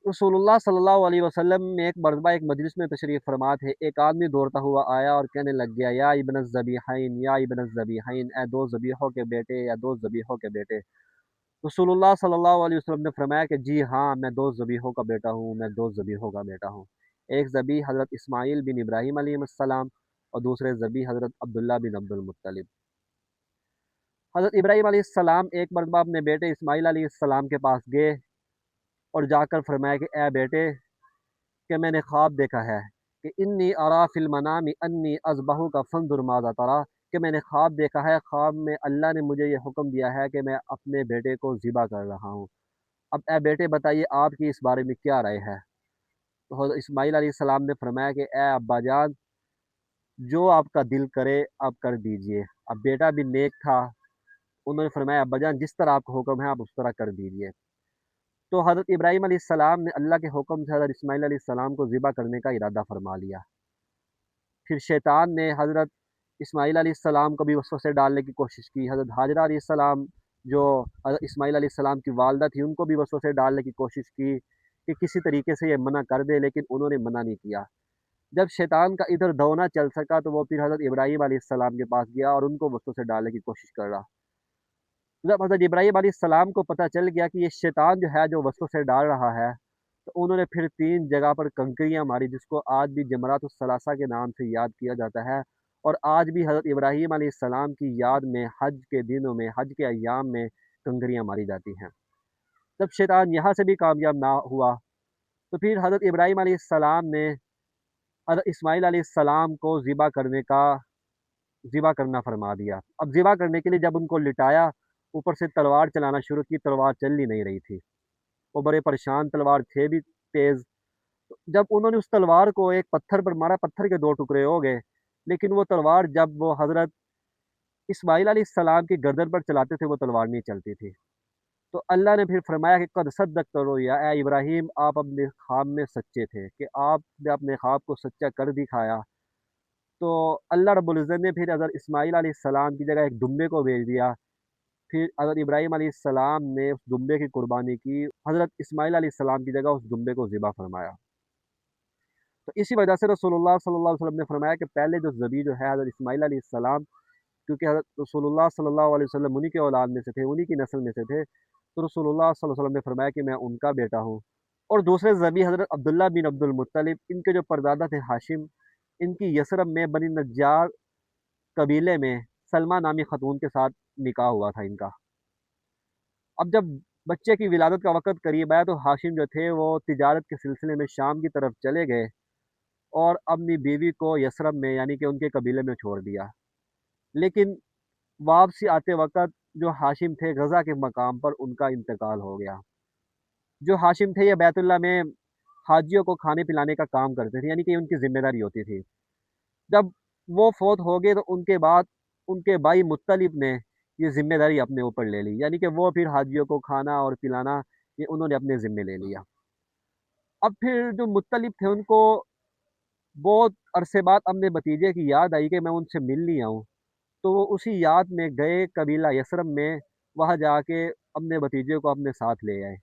रसूलुल्लाह सल्लल्लाहु अलैहि वसल्लम में एक मरतबा एक मजलिस में तशरीफ़ फरमा थे। एक आदमी दौड़ता हुआ आया और कहने लग गया, या इब्न ज़बीहैन, या इब्न ज़बीहैन, ए दो ज़बीहों के बेटे, या दो ज़बीहों के बेटे। रसूलुल्लाह सल्लल्लाहु अलैहि वसल्लम ने फरमाया कि जी हाँ, मैं दो ज़बीहों का बेटा हूँ, मैं दो ज़बीहों का बेटा हूँ। एक ज़बी हज़रत इस्माइल बिन इब्राहीम अलैहिस्सलाम और दूसरे ज़बी हज़रत अब्दुल्लाह बिन अब्दुल मुत्तलिब। हज़रत इब्राहीम अलैहिस्सलाम एक मरतबा अपने बेटे इस्माइल अलैहिस्सलाम के पास गए और जाकर फरमाया कि ए बेटे, कि मैंने ख्वाब देखा है कि इन्नी अरा फिल मनामी अन्नी अज़बहु का फंजुर माज़ा तरा, कि मैंने ख्वाब देखा है, ख्वाब में अल्लाह ने मुझे ये हुक्म दिया है कि मैं अपने बेटे को ज़िबा कर रहा हूँ। अब ए बेटे बताइए आपकी इस बारे में क्या राय है? तो हज़रत इस्माइल अलैहिस्सलाम ने फरमाया कि ए अब्बा जान, जो आपका दिल करे आप कर दीजिए। अब बेटा भी नेक था, उन्होंने फरमाया अब्बा जान जिस तरह आपका हुक्म है आप उस तरह कर दीजिए। तो हज़रत इब्राहीम अलैहिस्सलाम ने अल्लाह के हुक्म से हज़रत इस्माइल अलैहिस्सलाम को ज़िबा करने का इरादा फरमा लिया। फिर शैतान ने हज़रत इस्माइल अलैहिस्सलाम को भी वसवसे डालने की कोशिश की। हज़रत हाजरा अलैहिस्सलाम जो हज़रत इस्माइल अलैहिस्सलाम की वालिदा थी, उनको भी वसवसे डालने की कोशिश की कि किसी तरीके से ये मना कर दे, लेकिन उन्होंने मना नहीं किया। जब शैतान का इधर दौना चल सका तो वो फिर हज़रत इब्राहीम अलैहिस्सलाम के पास गया और उनको वसवसे डालने की कोशिश कर रहा। जब हज़रत इब्राहीम अलैहिस्सलाम को पता चल गया कि ये शैतान जो है जो वसवसे डाल रहा है, तो उन्होंने फिर 3 जगह पर कंकरियाँ मारी, जिसको आज भी जमरातुस सलासा के नाम से याद किया जाता है। और आज भी हज़रत इब्राहीम अलैहिस्सलाम की याद में हज के दिनों में, हज के अय्याम में कंकरियाँ मारी जाती हैं। जब शैतान यहाँ से भी कामयाब ना हुआ, तो फिर हज़रत इब्राहीम अलैहिस्सलाम ने हज़रत इस्माइल अलैहिस्सलाम को ज़िबा करना फरमा दिया। अब ज़िबा करने के लिए जब उनको लिटाया, ऊपर से तलवार चलाना शुरू की, तलवार चल ही नहीं रही थी। वो बड़े परेशान, तलवार थे भी तेज़। जब उन्होंने उस तलवार को एक पत्थर पर मारा, पत्थर के 2 टुकड़े हो गए, लेकिन वो तलवार जब वो हज़रत इस्माइल अलैहिस्सलाम की गर्दन पर चलाते थे, वो तलवार नहीं चलती थी। तो अल्लाह ने फिर फरमाया कि क़द सद्दक़्त रुया, ए इब्राहीम आप अपने ख्वाब में सच्चे थे, कि आपने अपने ख्वाब को सच्चा कर दिखाया। तो अल्लाह रब्बुल इज़्ज़त ने फिर हज़रत इस्माइल अलैहिस्सलाम की जगह एक दुम्बे को भेज दिया। फिर हज़रत इब्राहीम अलैहिस्सलाम ने उस दुम्बे की कुर्बानी की, हज़रत इस्माइल अलैहिस्सलाम की जगह उस दुम्बे को ज़िबा फरमाया। तो इसी वजह से रसूलुल्लाह सल्लल्लाहु अलैहि वसल्लम ने फरमाया कि पहले जो ज़बी जो है हज़रत इस्माइल अलैहिस्सलाम, क्योंकि हज़रत रसूलुल्लाह सल्लल्लाहु अलैहि वसल्लम उन्हीं के औलाद में से थे, उन्हीं की नस्ल में से थे, तो रसूलुल्लाह सल्लल्लाहु अलैहि वसल्लम ने फरमाया कि मैं उनका बेटा हूँ। और दूसरे ज़बी हज़रत अब्दुल्लाह बिन अब्दुल मुत्तलिब, इनके जो परदादा थे हाशिम, इनकी यसरब में बनी नज्जार कबीले में सलमा नामी ख़तून के साथ निकाह हुआ था इनका। अब जब बच्चे की विलादत का वक़्त करीब आया, तो हाशिम जो थे वो तिजारत के सिलसिले में शाम की तरफ चले गए और अपनी बीवी को यसरब में यानी कि उनके कबीले में छोड़ दिया। लेकिन वापसी आते वक़्त जो हाशिम थे गज़ा के मकाम पर उनका इंतकाल हो गया। जो हाशिम थे ये बैतुल्लाह में हाजियों को खाने पिलाने का काम करते थे, यानी कि उनकी ज़िम्मेदारी होती थी। जब वो फ़ौत हो गए तो उनके बाद उनके भाई मुत्तलिब ने ये ज़िम्मेदारी अपने ऊपर ले ली, यानी कि वो फिर हाजियों को खाना और पिलाना ये उन्होंने अपने ज़िम्मे ले लिया। अब फिर जो मुत्तलिब थे उनको बहुत अरसे बाद अपने भतीजे की याद आई कि मैं उनसे मिल नहीं आऊँ। तो वो उसी याद में गए कबीला यसरब में, वहाँ जाके अपने भतीजे को अपने साथ ले आए।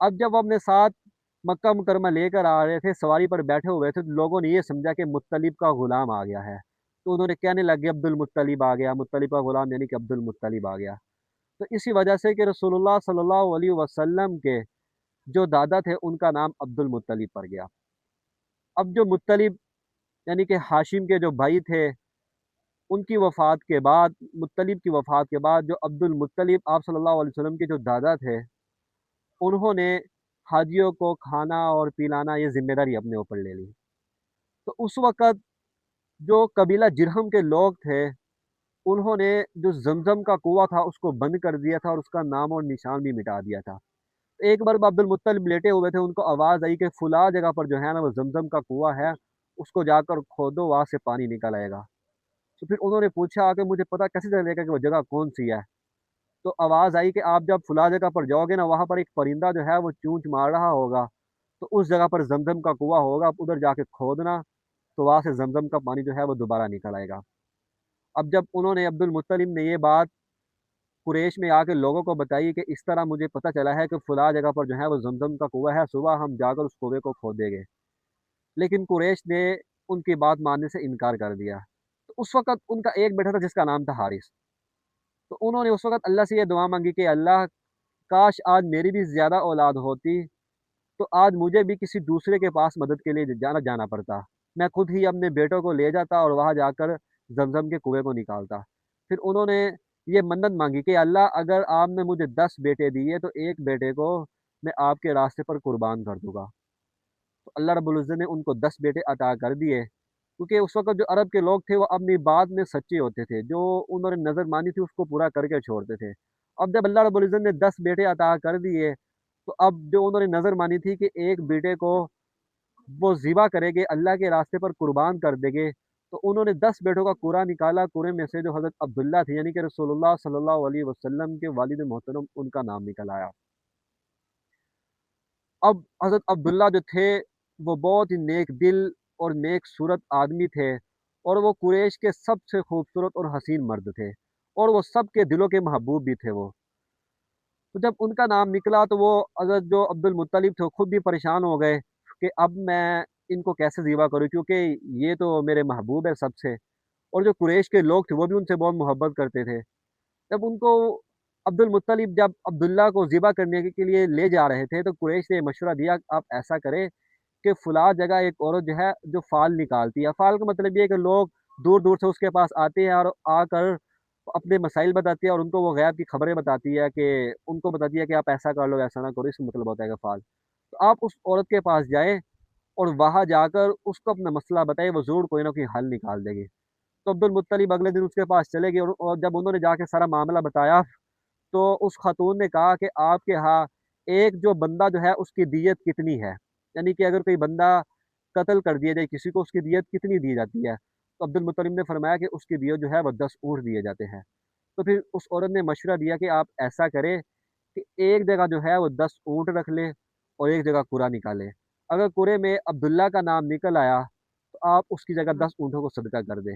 अब जब वो अपने साथ मक्का मुकरमा लेकर आ रहे थे, सवारी पर बैठे हुए थे, तो लोगों ने ये समझा कि मुत्तलिब का गुलाम आ गया है। तो उन्होंने कहने लगे अब्दुल मुत्तलिब आ गया, मुत्तलिब का गुलाम यानी कि अब्दुल मुत्तलिब आ गया। तो इसी वजह से कि रसूलुल्लाह सल्लल्लाहु अलैहि वसल्लम के जो दादा थे उनका नाम अब्दुल मुत्तलिब पड़ गया। अब जो मुत्तलिब यानी कि हाशिम के जो भाई थे, उनकी वफ़ात के बाद, मुत्तलिब की वफ़ात के बाद जो अब्दुल मुत्तलिब आप सल्लल्लाहु अलैहि वसल्लम के जो दादा थे, उन्होंने हाजियों को खाना और पिलाना ये ज़िम्मेदारी अपने ऊपर ले ली। तो उस वक़्त जो कबीला जिरहम के लोग थे, उन्होंने जो ज़मज़म का कुआँ था उसको बंद कर दिया था और उसका नाम और निशान भी मिटा दिया था। एक बार अब्दुल मुत्तलिब लेटे हुए थे, उनको आवाज़ आई कि फुला जगह पर जो है ना वो ज़मज़म का कुआँ है, उसको जाकर खोदो, वहाँ से पानी निकल आएगा। तो फिर उन्होंने पूछा कि मुझे पता कैसे चलेगा कि वो जगह कौन-सी है? तो आवाज़ आई कि आप जब फुला जगह पर जाओगे ना, वहाँ पर एक परिंदा जो है वो चोंच मार रहा होगा, तो उस जगह पर ज़मज़म का कुआँ होगा, आप उधर जाके खोदना, तो वहाँ से ज़मज़म का पानी जो है वो दोबारा निकल आएगा। अब जब उन्होंने अब्दुल मुत्तलिब ने ये बात قریش میں آ کے لوگوں کو بتائی کہ اس طرح مجھے پتہ چلا ہے کہ فلاں جگہ پر جو ہے وہ زمزم کا کنواں ہے، صبح ہم جا کر اس کنویں کو کھودیں گے۔ لیکن قریش نے ان کی بات ماننے سے انکار کر دیا۔ تو اس وقت ان کا ایک بیٹا تھا جس کا نام تھا حارث، تو انہوں نے اس وقت اللہ سے یہ دعا مانگی کہ اللہ کاش آج میری بھی زیادہ اولاد ہوتی تو آج مجھے بھی کسی دوسرے کے پاس مدد کے لیے جانا پڑتا، میں خود ہی اپنے بیٹوں کو لے جاتا اور وہاں جا کر زمزم کے کنویں کو نکالتا۔ پھر انہوں نے یہ منت مانگی کہ اللہ اگر آپ نے مجھے 10 بیٹے دیے تو ایک بیٹے کو میں آپ کے راستے پر قربان کر دوں گا۔ تو اللہ رب العزت نے ان کو 10 بیٹے عطا کر دیے، کیونکہ اس وقت جو عرب کے لوگ تھے وہ اپنی بات میں سچے ہوتے تھے، جو انہوں نے نظر مانی تھی اس کو پورا کر کے چھوڑتے تھے۔ اب جب اللہ رب العزت نے 10 بیٹے عطا کر دیے تو اب جو انہوں نے نظر مانی تھی کہ ایک بیٹے کو وہ ذبح کریں گے، اللہ کے راستے پر قربان کر دیں گے، تو انہوں نے 10 بیٹوں کا قرعہ نکالا۔ قرعے میں سے جو حضرت عبداللہ تھے یعنی کہ رسول اللہ صلی اللہ علیہ وسلم کے والد محترم، ان کا نام نکل آیا۔ اب حضرت عبداللہ جو تھے وہ بہت ہی نیک دل اور نیک صورت آدمی تھے، اور وہ قریش کے سب سے خوبصورت اور حسین مرد تھے، اور وہ سب کے دلوں کے محبوب بھی تھے وہ۔ تو جب ان کا نام نکلا تو وہ حضرت جو عبد المطلب تھے وہ خود بھی پریشان ہو گئے کہ اب میں ان کو کیسے ذبح کروں، کیونکہ یہ تو میرے محبوب ہے سب سے، اور جو قریش کے لوگ تھے وہ بھی ان سے بہت محبت کرتے تھے۔ جب ان کو عبد المطلب جب عبداللہ کو ذبح کرنے کے لیے لے جا رہے تھے تو قریش نے مشورہ دیا کہ آپ ایسا کریں کہ فلاں جگہ ایک عورت جو ہے جو فال نکالتی ہے، فال کا مطلب یہ ہے کہ لوگ دور دور سے اس کے پاس آتے ہیں اور آ کر اپنے مسائل بتاتی ہے، اور ان کو وہ غیب کی خبریں بتاتی ہے، کہ ان کو بتاتی ہے کہ آپ ایسا کر لو ایسا نہ کرو، اس کا مطلب ہوتا ہے کہ فال۔ تو آپ اس عورت کے پاس جائیں اور وہاں جا کر اس کو اپنا مسئلہ بتائیں، وہ ضرور کوئی نہ کوئی حل نکال دے گی۔ تو عبد المطلب اگلے دن اس کے پاس چلے گئے، اور جب انہوں نے جا کے سارا معاملہ بتایا تو اس خاتون نے کہا کہ آپ کے ہاں ایک جو بندہ جو ہے اس کی دیت کتنی ہے، یعنی کہ اگر کوئی بندہ قتل کر دیا جائے کسی کو، اس کی دیت کتنی دی جاتی ہے؟ تو عبد المطلب نے فرمایا کہ اس کی دیت جو ہے وہ 10 اونٹ دیے جاتے ہیں۔ تو پھر اس عورت نے مشورہ دیا کہ آپ ایسا کریں کہ ایک جگہ جو ہے وہ 10 اونٹ رکھ لیں اور ایک جگہ قرعہ نکالیں، اگر قرعے میں عبداللہ کا نام نکل آیا تو آپ اس کی جگہ 10 اونٹوں کو صدقہ کر دیں۔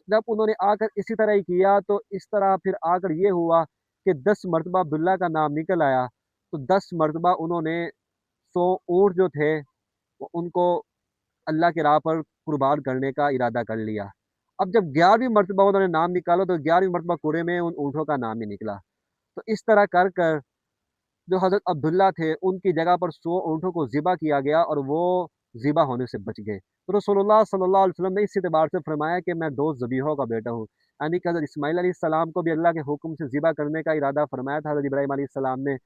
جب انہوں نے آ کر اسی طرح ہی کیا تو اس طرح پھر آ کر یہ ہوا کہ 10 مرتبہ عبداللہ کا نام نکل آیا، تو 10 مرتبہ انہوں نے 100 اونٹ جو تھے وہ ان کو اللہ کے راہ پر قربان کرنے کا ارادہ کر لیا۔ اب جب 11ویں مرتبہ انہوں نے نام نکالا تو 11ویں مرتبہ قرعے میں ان اونٹوں کا نام ہی نکلا۔ تو اس طرح کر کر جو حضرت عبداللہ تھے ان کی جگہ پر 100 اونٹوں کو ذبح کیا گیا اور وہ ذبح ہونے سے بچ گئے۔ تو رسول اللہ صلی اللہ علیہ وسلم نے اس اعتبار سے فرمایا کہ میں 2 ذبیحوں کا بیٹا ہوں، یعنی کہ حضرت اسماعیل علیہ السلام کو بھی اللہ کے حکم سے ذبح کرنے کا ارادہ فرمایا تھا حضرت ابراہیم علیہ السلام نے،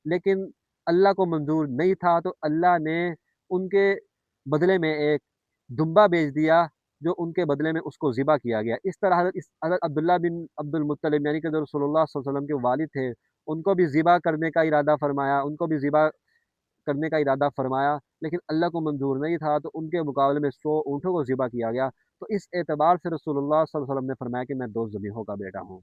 لیکن اللہ کو منظور نہیں تھا، تو اللہ نے ان کے بدلے میں ایک دمبا بھیج دیا جو ان کے بدلے میں اس کو ذبح کیا گیا۔ اس طرح حضرت عبداللہ بن عبد المطلب یعنی کہ جو رسول اللہ صلی اللہ علیہ وسلم کے والد تھے ان کو بھی ذبح کرنے کا ارادہ فرمایا، ان کو بھی ذبح کرنے کا ارادہ فرمایا، لیکن اللہ کو منظور نہیں تھا، تو ان کے مقابلے میں 100 اونٹوں کو ذبح کیا گیا۔ تو اس اعتبار سے رسول اللہ صلی اللہ علیہ وسلم نے فرمایا کہ میں 2 ذبیحوں کا بیٹا ہوں۔